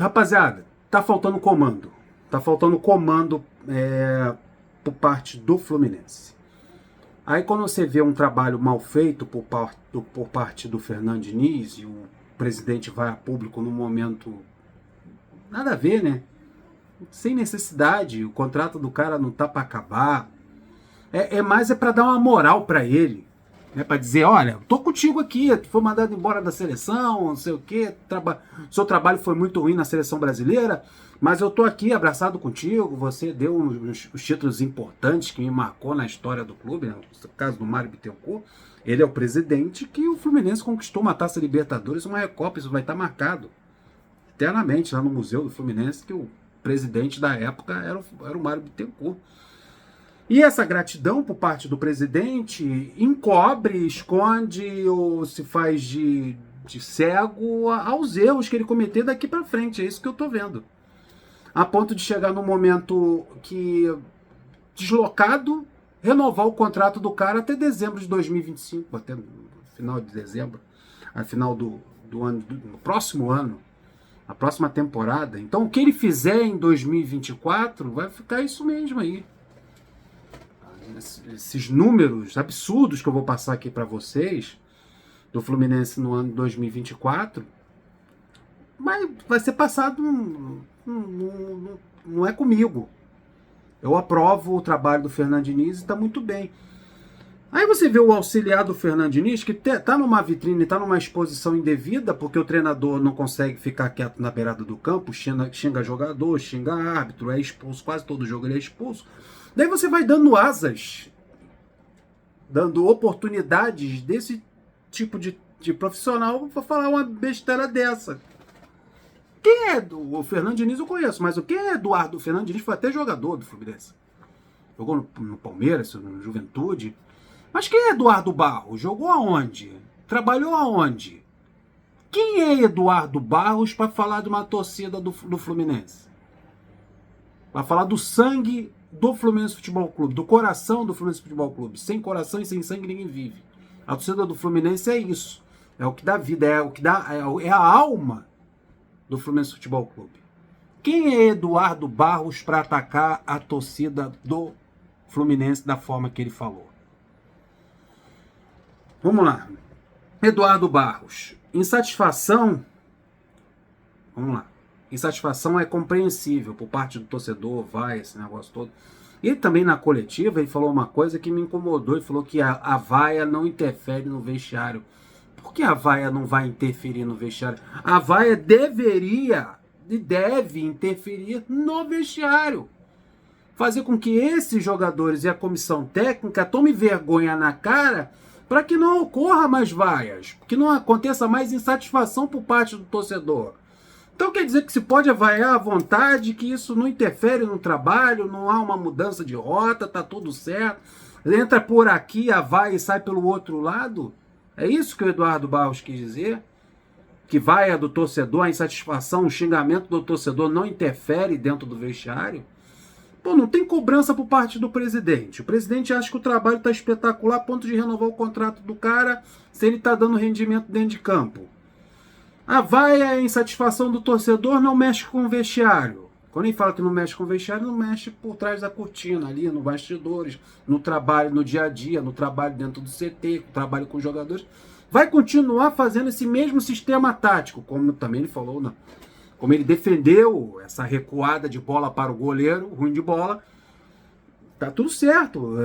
Rapaziada, tá faltando comando. Tá faltando comando por parte do Fluminense. Aí quando você vê um trabalho mal feito por parte do Fernando Diniz e o presidente vai a público num momento nada a ver, né? Sem necessidade, o contrato do cara não tá para acabar. Mais para dar uma moral para ele, né? Para dizer, olha, tô contigo aqui, foi mandado embora da seleção, não sei o quê, seu trabalho foi muito ruim na seleção brasileira, mas eu tô aqui abraçado contigo, você deu os títulos importantes que me marcou na história do clube, né? No caso do Mário Bittencourt, ele é o presidente que o Fluminense conquistou uma Taça Libertadores, uma Recopa, isso vai estar marcado eternamente lá no Museu do Fluminense, que o presidente da época era o Mário Bittencourt. E essa gratidão por parte do presidente encobre, esconde ou se faz de cego aos erros que ele cometeu daqui para frente. É isso que eu estou vendo. A ponto de chegar no momento que, deslocado, renovar o contrato do cara até dezembro de 2025, até no final de dezembro, a final do ano, do próximo ano, a próxima temporada. Então, o que ele fizer em 2024 vai ficar isso mesmo aí. Esses números absurdos que eu vou passar aqui para vocês do Fluminense no ano 2024, mas vai ser passado, não é comigo. Eu aprovo o trabalho do Fernando Diniz e está muito bem. Aí você vê o auxiliar do Fernando Diniz que está numa vitrine, está numa exposição indevida, porque o treinador não consegue ficar quieto na beirada do campo, xinga jogador, xinga árbitro, é expulso, quase todo jogo ele é expulso. Daí você vai dando asas, dando oportunidades desse tipo de profissional para falar uma besteira dessa. Quem é o Fernando Diniz eu conheço, mas o que é Eduardo? O Fernando Diniz foi até jogador do Fluminense. Jogou no Palmeiras, no Juventude. Mas quem é Eduardo Barros? Jogou aonde? Trabalhou aonde? Quem é Eduardo Barros para falar de uma torcida do Fluminense? Para falar do sangue do Fluminense Futebol Clube, do coração do Fluminense Futebol Clube. Sem coração e sem sangue ninguém vive. A torcida do Fluminense é isso. É o que dá vida, é a alma do Fluminense Futebol Clube. Quem é Eduardo Barros para atacar a torcida do Fluminense da forma que ele falou? Vamos lá. Eduardo Barros. Insatisfação. Vamos lá. Insatisfação é compreensível por parte do torcedor, vai, esse negócio todo. E também na coletiva ele falou uma coisa que me incomodou. Ele falou que a vaia não interfere no vestiário. Por que a vaia não vai interferir no vestiário? A vaia deveria e deve interferir no vestiário. Fazer com que esses jogadores e a comissão técnica tomem vergonha na cara para que não ocorra mais vaias, que não aconteça mais insatisfação por parte do torcedor. Então quer dizer que se pode avaiar à vontade, que isso não interfere no trabalho, não há uma mudança de rota, tá tudo certo. Entra por aqui, avaia e sai pelo outro lado? É isso que o Eduardo Barros quis dizer? Que vaia do torcedor, a insatisfação, o xingamento do torcedor não interfere dentro do vestiário? Pô, não tem cobrança por parte do presidente. O presidente acha que o trabalho está espetacular a ponto de renovar o contrato do cara se ele está dando rendimento dentro de campo. A vaia, a insatisfação do torcedor não mexe com o vestiário. Quando ele fala que não mexe com o vestiário, não mexe por trás da cortina, ali, no bastidores, no trabalho, no dia a dia, no trabalho dentro do CT, no trabalho com os jogadores. Vai continuar fazendo esse mesmo sistema tático, como também ele falou, não. Como ele defendeu essa recuada de bola para o goleiro, ruim de bola, tá tudo certo.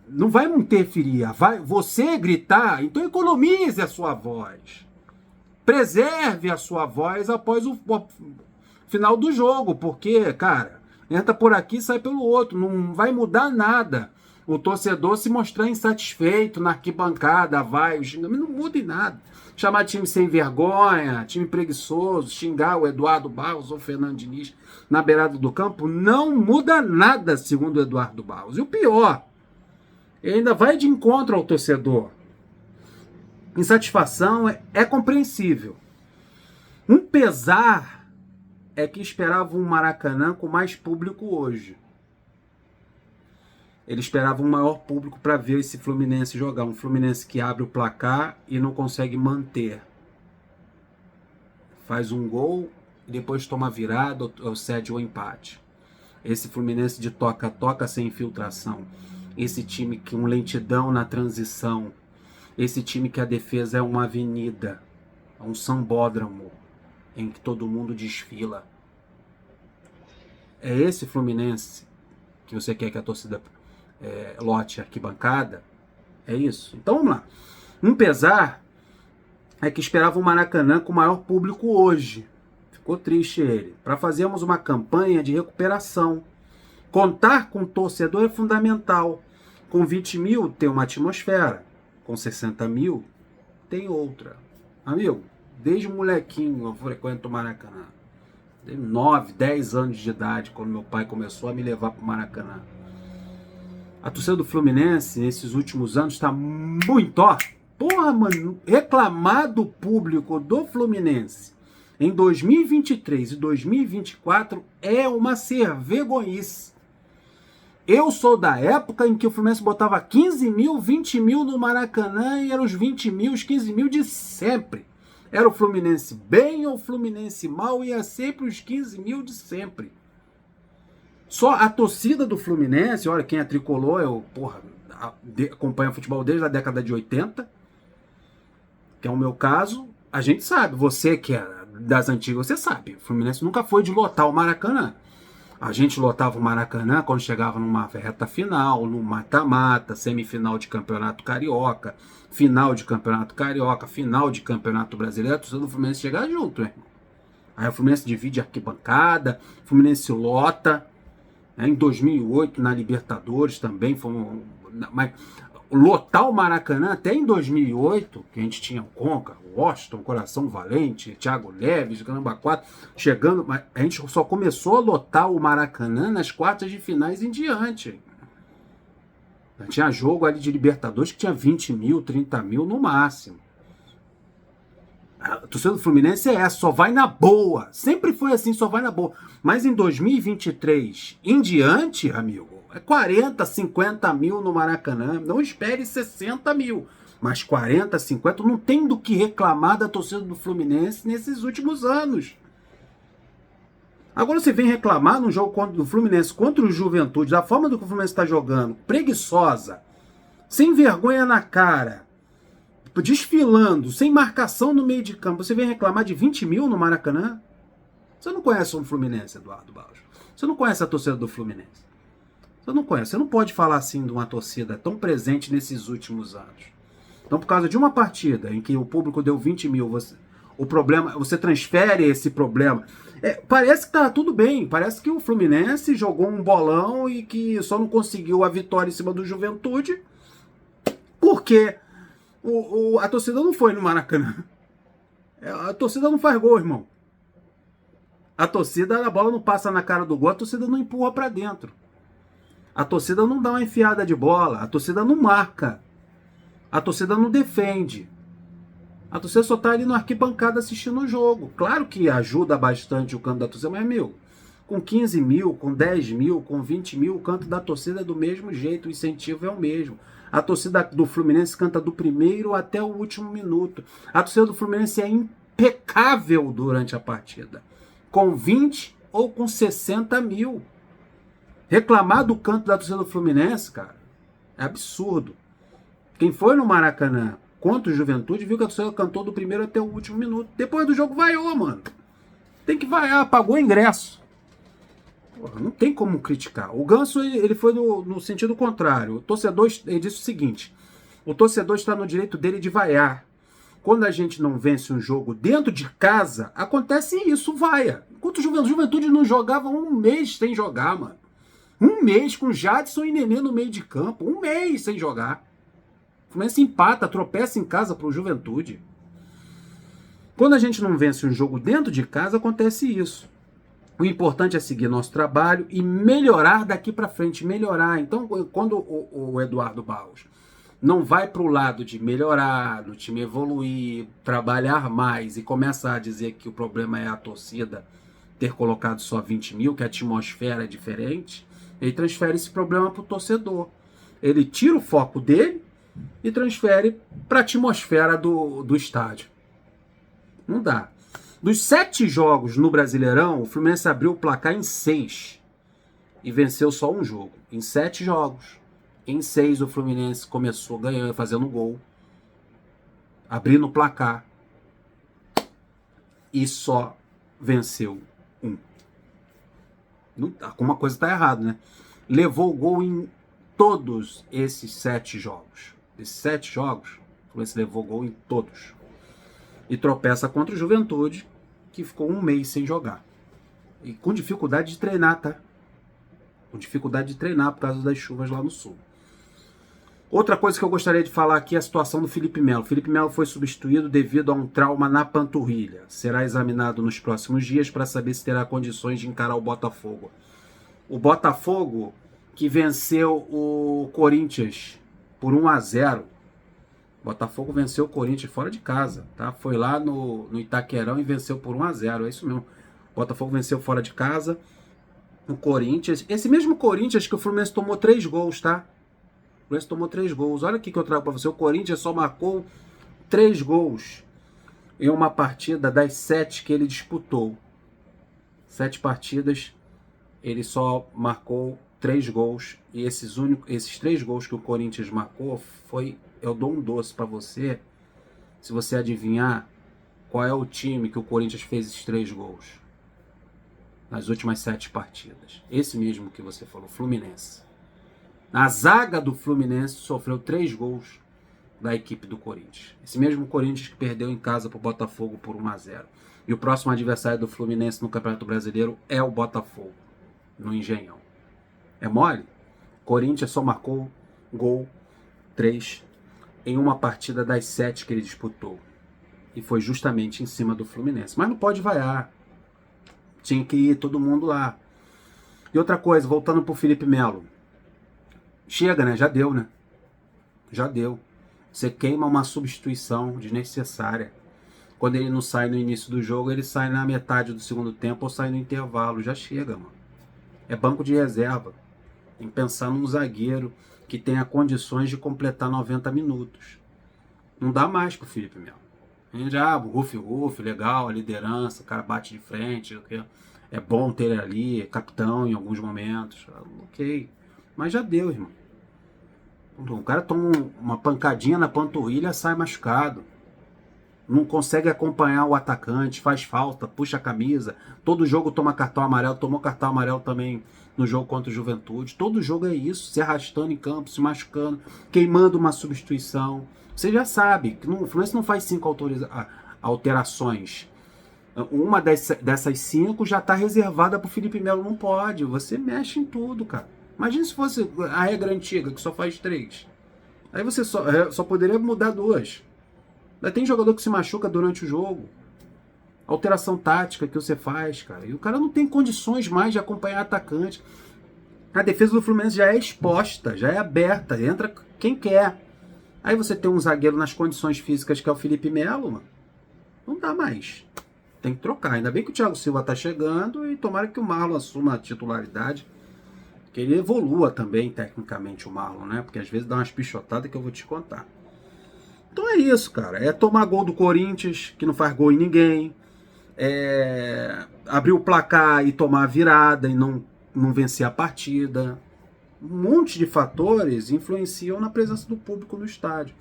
Não vai interferir. Você gritar, então economize a sua voz. Preserve a sua voz após o final do jogo, porque, cara, entra por aqui e sai pelo outro. Não vai mudar nada. O torcedor se mostrar insatisfeito na arquibancada, vai, o xingamento não muda em nada. Chamar time sem vergonha, time preguiçoso, xingar o Eduardo Barros ou o Fernando Diniz na beirada do campo, não muda nada, segundo o Eduardo Barros. E o pior, ele ainda vai de encontro ao torcedor. Insatisfação é compreensível. Um pesar é que esperava um Maracanã com mais público hoje. Ele esperava um maior público para ver esse Fluminense jogar. Um Fluminense que abre o placar e não consegue manter. Faz um gol e depois toma virada ou cede o empate. Esse Fluminense de toca-toca sem infiltração. Esse time com lentidão na transição. Esse time que a defesa é uma avenida, é um sambódromo em que todo mundo desfila. É esse Fluminense que você quer que a torcida lote a arquibancada? É isso? Então vamos lá. Um pesar é que esperava o Maracanã com o maior público hoje. Ficou triste ele. Para fazermos uma campanha de recuperação. Contar com o torcedor é fundamental. Com 20 mil tem uma atmosfera. Com 60 mil tem outra. Amigo, desde molequinho eu frequento o Maracanã. Tenho 9, 10 anos de idade quando meu pai começou a me levar para o Maracanã. A torcida do Fluminense nesses últimos anos está muito, porra, mano, reclamar do público do Fluminense em 2023 e 2024 é uma vergonhice. Eu sou da época em que o Fluminense botava 15 mil, 20 mil no Maracanã e eram os 20 mil, os 15 mil de sempre. Era o Fluminense bem ou o Fluminense mal, ia sempre os 15 mil de sempre. Só a torcida do Fluminense, olha, quem é tricolor, eu acompanho futebol desde a década de 80, que é o meu caso, a gente sabe, você que é das antigas, você sabe, o Fluminense nunca foi de lotar o Maracanã. A gente lotava o Maracanã quando chegava numa reta final, no mata-mata, semifinal de campeonato carioca, final de campeonato carioca, final de campeonato brasileiro, a torcida do Fluminense chega junto, né? Aí o Fluminense divide a arquibancada, o Fluminense lota, né? Em 2008 na Libertadores também foi mas lotar o Maracanã até em 2008, que a gente tinha o Conca, o Washington, Coração Valente, Thiago Neves, Caramba 4, chegando, mas a gente só começou a lotar o Maracanã nas quartas de finais em diante. Tinha jogo ali de Libertadores que tinha 20 mil, 30 mil no máximo. A torcida do Fluminense é essa, só vai na boa. Sempre foi assim, só vai na boa. Mas em 2023 em diante, amigo, é 40, 50 mil no Maracanã. Não espere 60 mil. Mas 40, 50, não tem do que reclamar da torcida do Fluminense nesses últimos anos. Agora você vem reclamar no jogo do Fluminense contra o Juventude, da forma do que o Fluminense está jogando, preguiçosa, sem vergonha na cara, desfilando, sem marcação no meio de campo. Você vem reclamar de 20 mil no Maracanã? Você não conhece o Fluminense, Eduardo Barros. Você não conhece a torcida do Fluminense. Você não conhece. Você não pode falar assim de uma torcida tão presente nesses últimos anos. Então, por causa de uma partida em que o público deu 20 mil, você transfere esse problema. Parece que tá tudo bem. Parece que o Fluminense jogou um bolão e que só não conseguiu a vitória em cima do Juventude porque a torcida não foi no Maracanã. A torcida não faz gol, irmão. A torcida, a bola não passa na cara do gol, a torcida não empurra pra dentro. A torcida não dá uma enfiada de bola, a torcida não marca. A torcida não defende. A torcida só tá ali na arquibancada assistindo o jogo. Claro que ajuda bastante o canto da torcida, mas, com 15 mil, com 10 mil, com 20 mil, o canto da torcida é do mesmo jeito, o incentivo é o mesmo. A torcida do Fluminense canta do primeiro até o último minuto. A torcida do Fluminense é impecável durante a partida. Com 20 ou com 60 mil. Reclamar do canto da torcida do Fluminense, cara, é absurdo. Quem foi no Maracanã contra o Juventude viu que a torcida cantou do primeiro até o último minuto. Depois do jogo vaiou, mano. Tem que vaiar, pagou o ingresso. Porra, não tem como criticar. O Ganso, ele foi no sentido contrário. O torcedor, ele disse o seguinte: o torcedor está no direito dele de vaiar. Quando a gente não vence um jogo dentro de casa, acontece isso, vaia. Enquanto o Juventude não jogava um mês sem jogar, mano. Um mês com Jadson e Nenê no meio de campo. Um mês sem jogar. O Fluminense empata, tropeça em casa pro Juventude. Quando a gente não vence um jogo dentro de casa, acontece isso. O importante é seguir nosso trabalho e melhorar daqui para frente, melhorar. Então, quando o Eduardo Barros não vai para o lado de melhorar, do time evoluir, trabalhar mais e começa a dizer que o problema é a torcida ter colocado só 20 mil, que a atmosfera é diferente, ele transfere esse problema para o torcedor. Ele tira o foco dele e transfere para a atmosfera do estádio. Não dá. Dos 7 jogos no Brasileirão, o Fluminense abriu o placar em 6 e venceu só um jogo. Em 7 jogos. Em 6 o Fluminense começou ganhando, fazendo gol, abrindo o placar e só venceu um. Alguma coisa está errada, né? Levou o gol em todos esses 7 jogos. Esses 7 jogos, o Fluminense levou gol em todos. E tropeça contra o Juventude, que ficou um mês sem jogar. E com dificuldade de treinar, tá? Com dificuldade de treinar por causa das chuvas lá no sul. Outra coisa que eu gostaria de falar aqui é a situação do Felipe Melo. Felipe Melo foi substituído devido a um trauma na panturrilha. Será examinado nos próximos dias para saber se terá condições de encarar o Botafogo. O Botafogo que venceu o Corinthians por 1-0. Botafogo venceu o Corinthians fora de casa, tá? Foi lá no Itaquerão e venceu por 1-0, é isso mesmo. Botafogo venceu fora de casa o Corinthians. Esse mesmo Corinthians que o Fluminense tomou 3 gols, tá? O Fluminense tomou 3 gols. Olha aqui que eu trago pra você. O Corinthians só marcou 3 gols em uma partida das 7 que ele disputou. 7 partidas, ele só marcou 3 gols. E esses 3 gols que o Corinthians marcou foi... Eu dou um doce para você, se você adivinhar qual é o time que o Corinthians fez esses 3 gols nas últimas 7 partidas. Esse mesmo que você falou, Fluminense. A zaga do Fluminense sofreu 3 gols da equipe do Corinthians. Esse mesmo Corinthians que perdeu em casa para o Botafogo por 1-0. E o próximo adversário do Fluminense no Campeonato Brasileiro é o Botafogo, no Engenhão. É mole? Corinthians só marcou gol 3 em uma partida das 7 que ele disputou. E foi justamente em cima do Fluminense. Mas não pode vaiar. Tinha que ir todo mundo lá. E outra coisa, voltando pro Felipe Melo. Chega, né? Já deu, né? Já deu. Você queima uma substituição desnecessária. Quando ele não sai no início do jogo, ele sai na metade do segundo tempo ou sai no intervalo. Já chega, mano. É banco de reserva. Tem que pensar num zagueiro que tenha condições de completar 90 minutos. Não dá mais pro Felipe Melo. Rufi, legal, a liderança, o cara bate de frente, é bom ter ele ali, é capitão em alguns momentos, ok. Mas já deu, irmão. O cara toma uma pancadinha na panturrilha, sai machucado. Não consegue acompanhar o atacante, faz falta, puxa a camisa. Todo jogo toma cartão amarelo, tomou cartão amarelo também no jogo contra o Juventude. Todo jogo é isso, se arrastando em campo, se machucando, queimando uma substituição. Você já sabe que o Fluminense não faz 5 alterações. Uma dessas 5 já está reservada para o Felipe Melo. Não pode, você mexe em tudo, cara. Imagina se fosse a regra antiga, que só faz 3. Aí você só poderia mudar 2. Ainda tem jogador que se machuca durante o jogo. Alteração tática que você faz, cara. E o cara não tem condições mais de acompanhar atacante. A defesa do Fluminense já é exposta, já é aberta. Entra quem quer. Aí você tem um zagueiro nas condições físicas que é o Felipe Melo, mano. Não dá mais. Tem que trocar. Ainda bem que o Thiago Silva tá chegando e tomara que o Marlon assuma a titularidade. Que ele evolua também tecnicamente o Marlon, né? Porque às vezes dá umas pichotadas que eu vou te contar. Então é isso, cara. É tomar gol do Corinthians, que não faz gol em ninguém. É abrir o placar e tomar a virada e não vencer a partida. Um monte de fatores influenciam na presença do público no estádio.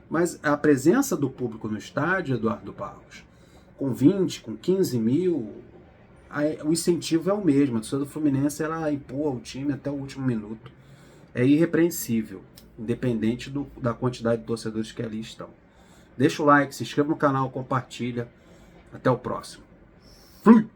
Mas a presença do público no estádio, Eduardo Barros, com 20, com 15 mil, o incentivo é o mesmo. A torcida do Fluminense, ela empurra o time até o último minuto. É irrepreensível, independente da quantidade de torcedores que ali estão. Deixa o like, se inscreva no canal, compartilha. Até o próximo. Fui!